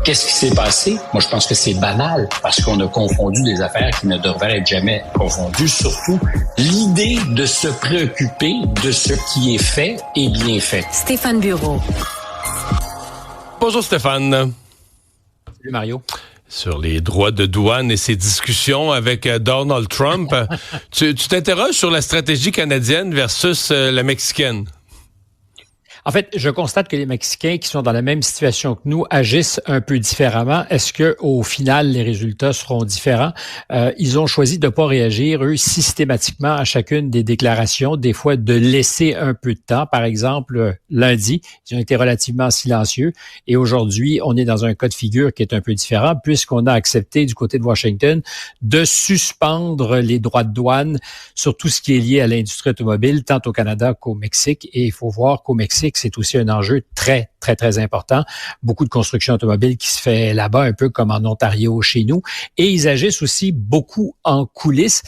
Qu'est-ce qui s'est passé? Moi, je pense que c'est banal parce qu'on a confondu des affaires qui ne devraient être jamais confondues. Surtout, l'idée de se préoccuper de ce qui est fait et bien fait. Stéphane Bureau. Bonjour Stéphane. Salut Mario. Sur les droits de douane et ses discussions avec Donald Trump, tu t'interroges sur la stratégie canadienne versus la mexicaine. En fait, je constate que les Mexicains qui sont dans la même situation que nous agissent un peu différemment. Est-ce que au final, les résultats seront différents? Ils ont choisi de ne pas réagir, eux, systématiquement à chacune des déclarations, des fois de laisser un peu de temps. Par exemple, lundi, ils ont été relativement silencieux. Et aujourd'hui, on est dans un cas de figure qui est un peu différent puisqu'on a accepté du côté de Washington de suspendre les droits de douane sur tout ce qui est lié à l'industrie automobile, tant au Canada qu'au Mexique. Et il faut voir qu'au Mexique, c'est aussi un enjeu très, très, très important. Beaucoup de construction automobile qui se fait là-bas, un peu comme en Ontario chez nous. Et ils agissent aussi beaucoup en coulisses.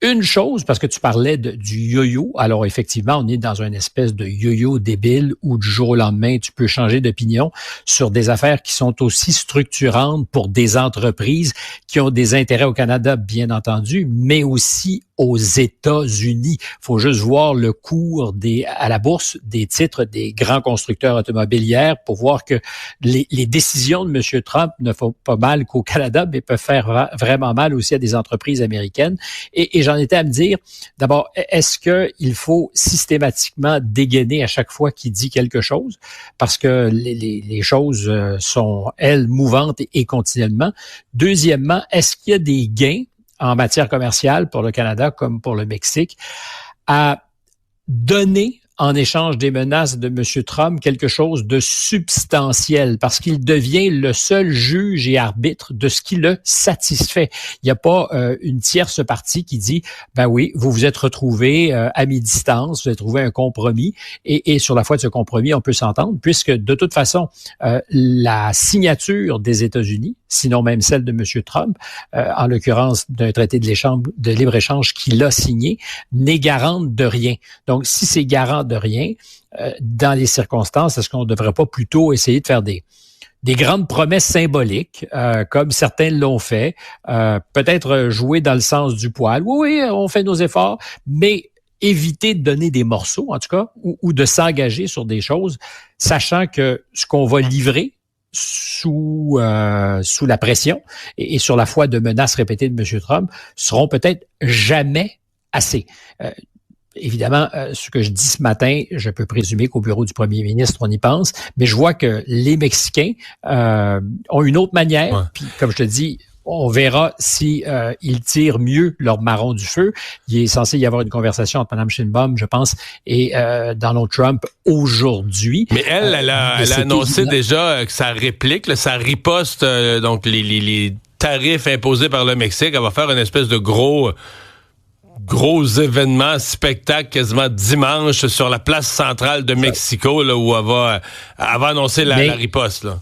Une chose, parce que tu parlais du yo-yo, alors effectivement, on est dans une espèce de yo-yo débile où du jour au lendemain, tu peux changer d'opinion sur des affaires qui sont aussi structurantes pour des entreprises qui ont des intérêts au Canada, bien entendu, mais aussi aux États-Unis. Il faut juste voir le cours à la bourse des titres des grands constructeurs automobiles hier pour voir que les décisions de M. Trump ne font pas mal qu'au Canada, mais peuvent faire vraiment mal aussi à des entreprises américaines. Et j'en étais à me dire, d'abord, est-ce qu'il faut systématiquement dégainer à chaque fois qu'il dit quelque chose? Parce que les choses sont, elles, mouvantes et continuellement. Deuxièmement, est-ce qu'il y a des gains en matière commerciale pour le Canada comme pour le Mexique à donner en échange des menaces de M. Trump quelque chose de substantiel parce qu'il devient le seul juge et arbitre de ce qui le satisfait. Il n'y a pas une tierce partie qui dit « Ben oui, vous vous êtes retrouvés à mi-distance, vous avez trouvé un compromis et sur la foi de ce compromis, on peut s'entendre puisque de toute façon, la signature des États-Unis, sinon même celle de M. Trump, en l'occurrence d'un traité de libre-échange qu'il a signé, n'est garante de rien. Donc, si c'est garant de rien, dans les circonstances, est-ce qu'on ne devrait pas plutôt essayer de faire des grandes promesses symboliques, comme certains l'ont fait, peut-être jouer dans le sens du poil. Oui, on fait nos efforts, mais éviter de donner des morceaux, en tout cas, ou de s'engager sur des choses, sachant que ce qu'on va livrer sous la pression et sur la foi de menaces répétées de M. Trump seront peut-être jamais assez. Évidemment, ce que je dis ce matin, je peux présumer qu'au bureau du premier ministre, on y pense, mais je vois que les Mexicains ont une autre manière. Ouais. Puis, comme je te dis, on verra si ils tirent mieux leur marron du feu. Il est censé y avoir une conversation entre Mme Sheinbaum, je pense, et Donald Trump aujourd'hui. Mais elle a annoncé déjà que sa réplique, sa riposte, donc les tarifs imposés par le Mexique, elle va faire une espèce de gros événement, spectacle quasiment dimanche sur la place centrale de Mexico, là, où elle va annoncer la riposte. Là.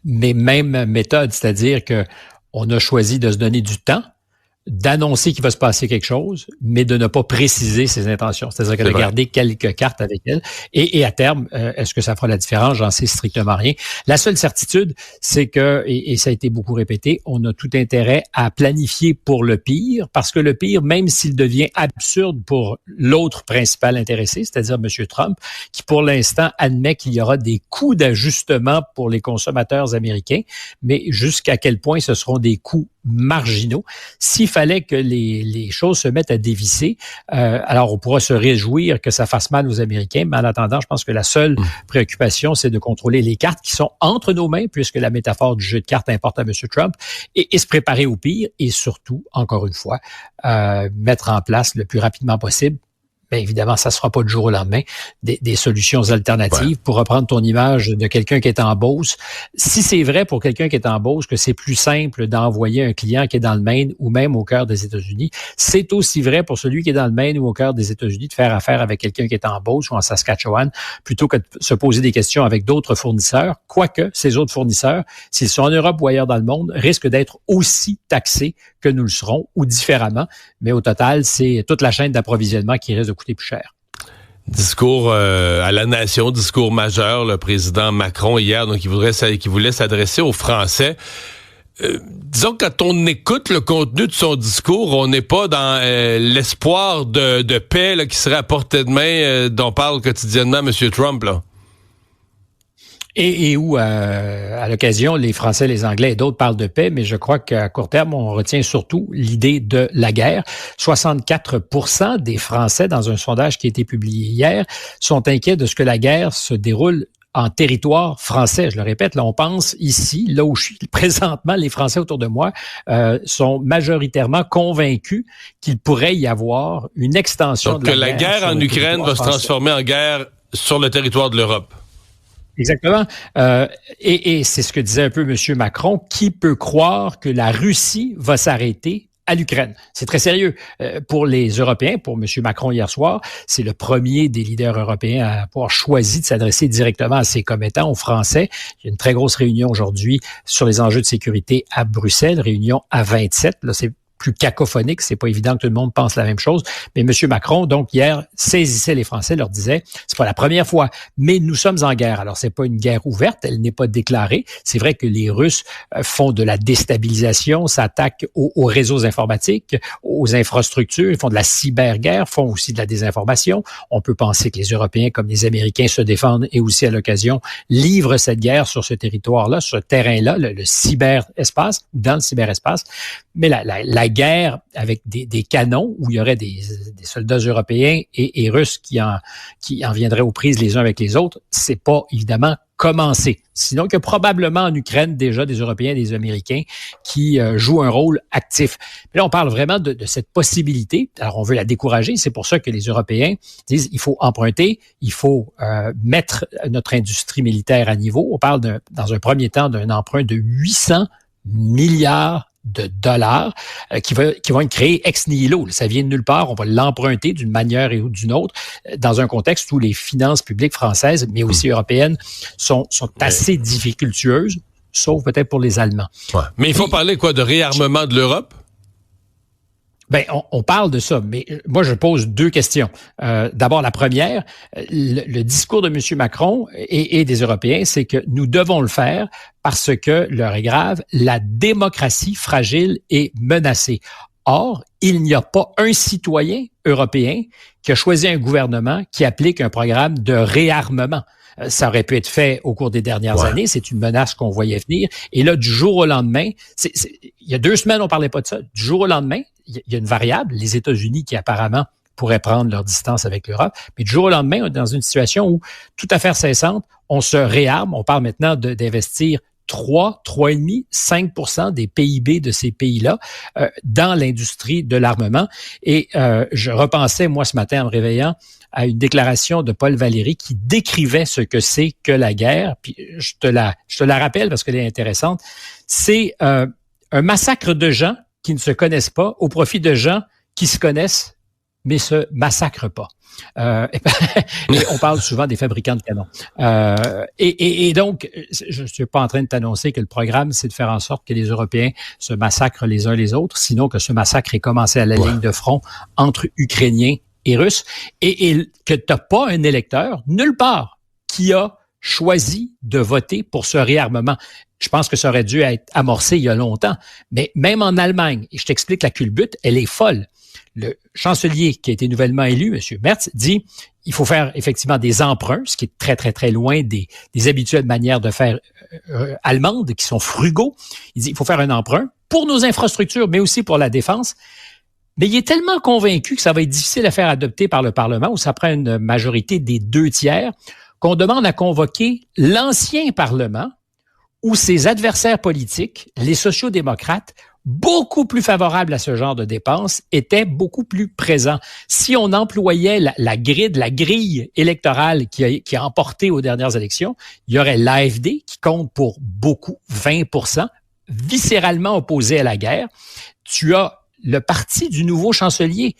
Mais même méthode, c'est-à-dire que on a choisi de se donner du temps, d'annoncer qu'il va se passer quelque chose, mais de ne pas préciser ses intentions. C'est-à-dire qu'elle a gardé quelques cartes avec elle. Et à terme, est-ce que ça fera la différence? J'en sais strictement rien. La seule certitude, c'est que, et ça a été beaucoup répété, on a tout intérêt à planifier pour le pire, parce que le pire, même s'il devient absurde pour l'autre principal intéressé, c'est-à-dire M. Trump, qui pour l'instant admet qu'il y aura des coûts d'ajustement pour les consommateurs américains, mais jusqu'à quel point ce seront des coûts marginaux. S'il fallait que les choses se mettent à dévisser, alors on pourra se réjouir que ça fasse mal aux Américains, mais en attendant, je pense que la seule préoccupation, c'est de contrôler les cartes qui sont entre nos mains, puisque la métaphore du jeu de cartes importe à M. Trump, et se préparer au pire, et surtout, encore une fois, mettre en place le plus rapidement possible. Bien évidemment, ça ne se fera pas du jour au lendemain, des solutions alternatives. Pour reprendre ton image de quelqu'un qui est en Beauce, si c'est vrai pour quelqu'un qui est en Beauce que c'est plus simple d'envoyer un client qui est dans le Maine ou même au cœur des États-Unis, c'est aussi vrai pour celui qui est dans le Maine ou au cœur des États-Unis de faire affaire avec quelqu'un qui est en Beauce ou en Saskatchewan plutôt que de se poser des questions avec d'autres fournisseurs, quoique ces autres fournisseurs, s'ils sont en Europe ou ailleurs dans le monde, risquent d'être aussi taxés que nous le serons ou différemment. Mais au total, c'est toute la chaîne d'approvisionnement qui risque de coûter plus cher. Discours à la nation, discours majeur, le président Macron hier, donc il voulait s'adresser aux Français. Disons que quand on écoute le contenu de son discours, on n'est pas dans l'espoir de paix là, qui serait à portée de main dont parle quotidiennement M. Trump, là. Et où, à l'occasion, les Français, les Anglais et d'autres parlent de paix, mais je crois qu'à court terme, on retient surtout l'idée de la guerre. 64% des Français, dans un sondage qui a été publié hier, sont inquiets de ce que la guerre se déroule en territoire français. Je le répète, là, on pense ici, là où je suis présentement, les Français autour de moi sont majoritairement convaincus qu'il pourrait y avoir une extension donc de la guerre. Donc que la guerre en Ukraine va se transformer en guerre sur le territoire de l'Europe. Exactement. Et c'est ce que disait un peu M. Macron. Qui peut croire que la Russie va s'arrêter à l'Ukraine? C'est très sérieux. Pour les Européens, pour M. Macron hier soir, c'est le premier des leaders européens à avoir choisi de s'adresser directement à ses commettants, aux Français. Il y a une très grosse réunion aujourd'hui sur les enjeux de sécurité à Bruxelles, réunion à 27. Là, c'est plus cacophonique, c'est pas évident que tout le monde pense la même chose, mais M. Macron, donc, hier, saisissait les Français, leur disait, c'est pas la première fois, mais nous sommes en guerre. Alors, c'est pas une guerre ouverte, elle n'est pas déclarée. C'est vrai que les Russes font de la déstabilisation, s'attaquent aux réseaux informatiques, aux infrastructures, ils font de la cyberguerre, font aussi de la désinformation. On peut penser que les Européens, comme les Américains, se défendent et aussi, à l'occasion, livrent cette guerre sur ce territoire-là, sur ce terrain-là, le cyberespace, ou dans le cyberespace. Mais la guerre avec des canons où il y aurait des soldats européens et russes qui en viendraient aux prises les uns avec les autres, c'est pas évidemment commencé. Sinon qu'il y a probablement en Ukraine déjà des Européens et des Américains qui jouent un rôle actif. Mais là, on parle vraiment de cette possibilité. Alors, on veut la décourager. C'est pour ça que les Européens disent il faut emprunter, il faut mettre notre industrie militaire à niveau. On parle dans un premier temps d'un emprunt de 800 milliards de dollars qui vont être créés ex nihilo. Ça vient de nulle part. On va l'emprunter d'une manière ou d'une autre dans un contexte où les finances publiques françaises, mais aussi européennes, sont assez difficultueuses, sauf peut-être pour les Allemands. Ouais. Mais il faut parler quoi de réarmement de l'Europe? Ben, on parle de ça, mais moi, je pose deux questions. D'abord, la première, le discours de M. Macron et des Européens, c'est que nous devons le faire parce que, l'heure est grave, la démocratie fragile est menacée. Or, il n'y a pas un citoyen européen qui a choisi un gouvernement qui applique un programme de réarmement. Ça aurait pu être fait au cours des dernières années. C'est une menace qu'on voyait venir. Et là, du jour au lendemain, il y a 2 semaines, on parlait pas de ça. Du jour au lendemain, il y a une variable, les États-Unis qui apparemment pourraient prendre leur distance avec l'Europe. Mais du jour au lendemain, on est dans une situation où, toute affaire cessante, on se réarme. On parle maintenant d'investir 3,5, 5% des PIB de ces pays-là dans l'industrie de l'armement. Et je repensais, moi, ce matin, en me réveillant, à une déclaration de Paul Valéry qui décrivait ce que c'est que la guerre. Puis je te la rappelle parce qu'elle est intéressante. C'est un massacre de gens qui ne se connaissent pas au profit de gens qui se connaissent mais se massacrent pas. Et on parle souvent des fabricants de canons. Et donc, je ne suis pas en train de t'annoncer que le programme, c'est de faire en sorte que les Européens se massacrent les uns les autres, sinon que ce massacre ait commencé à la ligne de front entre Ukrainiens et Russes, et que tu n'as pas un électeur, nulle part, qui a choisi de voter pour ce réarmement. Je pense que ça aurait dû être amorcé il y a longtemps, mais même en Allemagne, et je t'explique la culbute, elle est folle. Le chancelier qui a été nouvellement élu, M. Merz, dit il faut faire effectivement des emprunts, ce qui est très, très, très loin des habituelles manières de faire allemandes qui sont frugaux. Il dit il faut faire un emprunt pour nos infrastructures, mais aussi pour la défense. Mais il est tellement convaincu que ça va être difficile à faire adopter par le Parlement, où ça prend une majorité des 2/3, qu'on demande à convoquer l'ancien Parlement, où ses adversaires politiques, les sociaux-démocrates, beaucoup plus favorables à ce genre de dépenses, étaient beaucoup plus présents. Si on employait la grille électorale qui a emporté aux dernières élections, il y aurait l'AfD qui compte pour beaucoup, 20%, viscéralement opposé à la guerre. Tu as le parti du nouveau chancelier,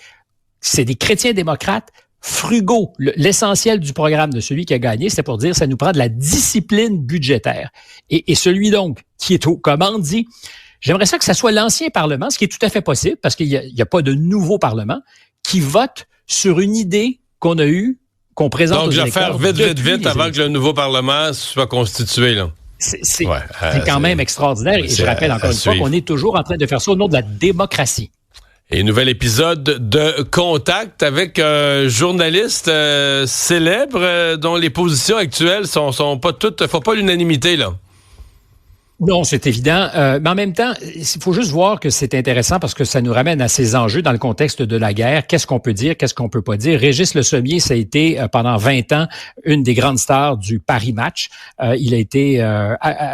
c'est des chrétiens démocrates frugaux. L'essentiel du programme de celui qui a gagné, c'était pour dire ça nous prend de la discipline budgétaire. Et celui donc qui est aux commandes dit j'aimerais ça que ça soit l'ancien Parlement, ce qui est tout à fait possible parce qu'il y a pas de nouveau Parlement, qui vote sur une idée qu'on qu'on présente Donc, aux je vais électeurs. faire vite avant que le nouveau Parlement soit constitué, là. C'est quand même extraordinaire. Et je rappelle encore une fois qu'on est toujours en train de faire ça au nom de la démocratie. Et nouvel épisode de Contact avec un journaliste célèbre dont les positions actuelles sont pas toutes, font pas l'unanimité, là. Non, c'est évident. Mais en même temps, il faut juste voir que c'est intéressant parce que ça nous ramène à ces enjeux dans le contexte de la guerre. Qu'est-ce qu'on peut dire, qu'est-ce qu'on peut pas dire? Régis Le Sommier, ça a été pendant 20 ans une des grandes stars du Paris Match. Il a été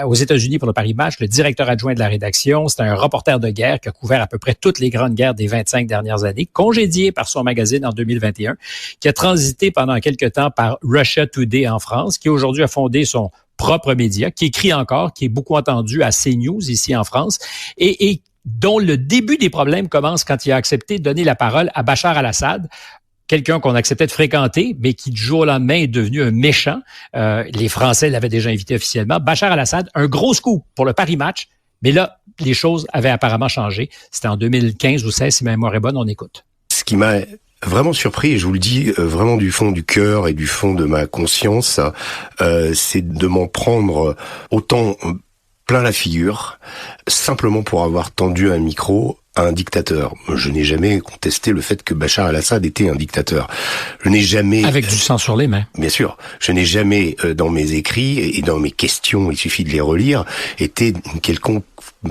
aux États-Unis pour le Paris Match, le directeur adjoint de la rédaction. C'est un reporter de guerre qui a couvert à peu près toutes les grandes guerres des 25 dernières années, congédié par son magazine en 2021, qui a transité pendant quelque temps par Russia Today en France, qui aujourd'hui a fondé son propre média, qui écrit encore, qui est beaucoup entendu à CNews ici en France, et dont le début des problèmes commence quand il a accepté de donner la parole à Bachar al-Assad, quelqu'un qu'on acceptait de fréquenter, mais qui du jour au lendemain est devenu un méchant. Les Français l'avaient déjà invité officiellement. Bachar al-Assad, un gros scoop pour le Paris Match, mais là, les choses avaient apparemment changé. C'était en 2015 ou 2016, si ma mémoire est bonne, on écoute. Ce qui m'a vraiment surpris, et je vous le dis vraiment du fond du cœur et du fond de ma conscience, c'est de m'en prendre autant plein la figure, simplement pour avoir tendu un micro à un dictateur. Je n'ai jamais contesté le fait que Bachar el-Assad était un dictateur. Je n'ai jamais... Avec du sang sur les mains. Bien sûr. Je n'ai jamais, dans mes écrits et dans mes questions, il suffit de les relire, été d'une quelconque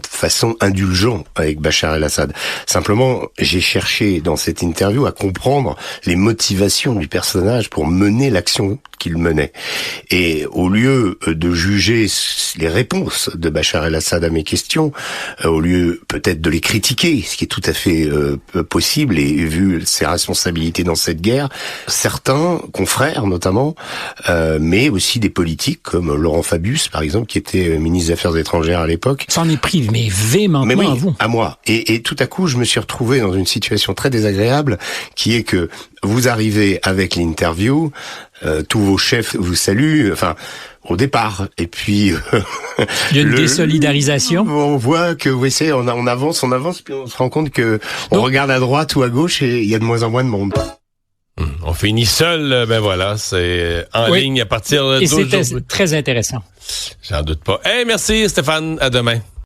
façon indulgent avec Bachar el-Assad. Simplement, j'ai cherché dans cette interview à comprendre les motivations du personnage pour mener l'action qu'il menait. Et au lieu de juger les réponses de Bachar el-Assad à mes questions, au lieu peut-être de les critiquer, ce qui est tout à fait possible et vu ses responsabilités dans cette guerre, certains confrères notamment, mais aussi des politiques comme Laurent Fabius par exemple, qui était ministre des Affaires étrangères à l'époque. S'en est pris, mais véhémentement mais oui, à vous. À moi. Et tout à coup, je me suis retrouvé dans une situation très désagréable, qui est que vous arrivez avec l'interview, tous vos chefs vous saluent, enfin, au départ. Et puis... il y a une désolidarisation. On voit que, vous savez, on avance, puis on se rend compte que on regarde à droite ou à gauche et il y a de moins en moins de monde. On finit seul, ben voilà, c'est en ligne à partir d'aujourd'hui. Et c'était très intéressant. J'en doute pas. Hey, merci Stéphane, à demain.